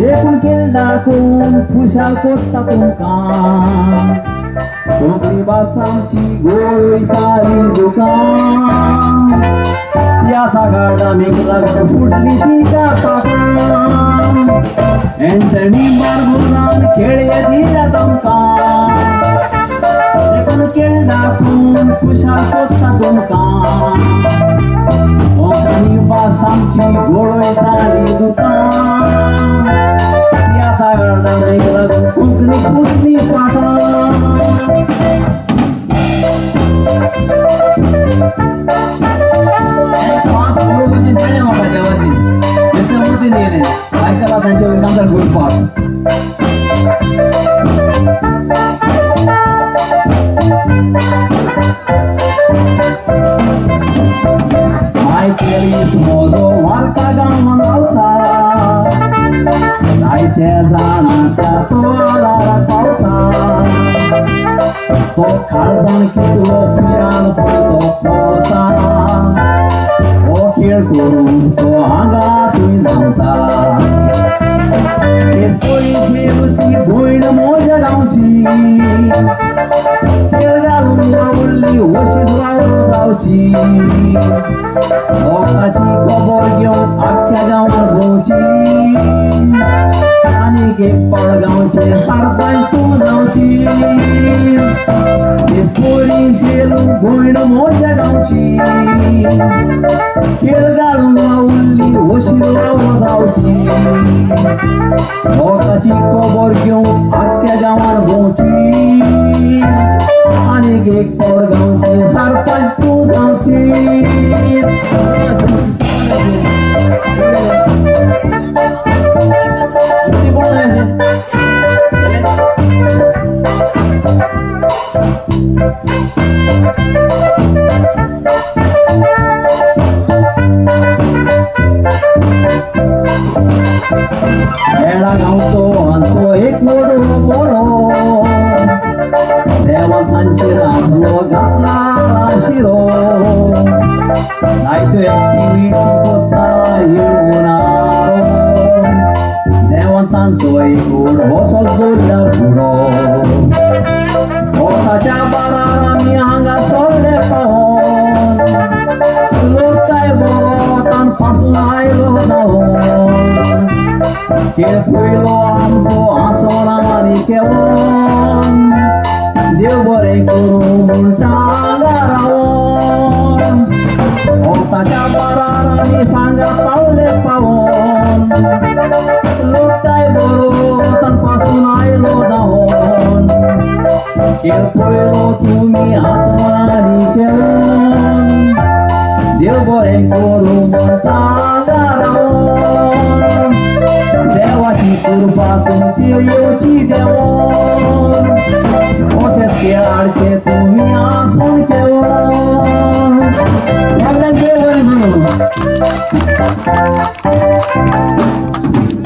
देखून केल दाखवून खुशाल कोत्ता तुमकां कोंकणी भासांची गोळयताली दुकान या तागाडा मेघलाक फुटली तिच्या पाकां एंटनी मारगुरान खेळये दिल्या तुमकां देखून केल दाखवून खुशाल कोत्ता तुमकां कोंकणी भासांची गोळयताली दुकान या तागाडा मेघलाक कोंकणी फुटली पाकां त्यांच्या विकांचा ग्रुप माय केली मोजो वार्ता गावान रावता जायत्या जाणांच्या तोळार पावता तो काळजान कितलो खुशाल पडतो पोता हो खेळ करून तो आंगातून धांवता ती भोयण मोज्या गांवची खेळ घालून वावरली होशीच वावरून जावची लोकांची खबर घेवन आख्या गांवांत भोंवची आनीक एक पावल गांवचे सरपंच तूं जावची पोरी शेलू भोयण मोज्या गांवची खेळ घालून वावरली होशीच वावरून जावची लोकांची खबर घेवन आख्या गांवांत भोंवची आनीक एक पावल गांवचे सरपंच तूं जावची खेळा गांवचो हांचो एक मोडो बरो देवातांचेर आपलो घातला शिरो जायत्यो एक्टिविटी करता येवनारो देवातांचो एक व्हड असो जोरदार फुडो ओटाच्या बारार आमी हांगा सोडले पावोन लोक काय बोतान पासून आयलो धांवोन खेळ पयलो आमचो आसोन आनी केवोन देव बरें करूं म्हूण टांगा रावोन ओटाच्या बारार आमी सांगा पावले पावोन लोक काय बोतान पासून आयलो धांवोन खेळ पयलो तुमी आसोन आनी केवोन देव बरें करूं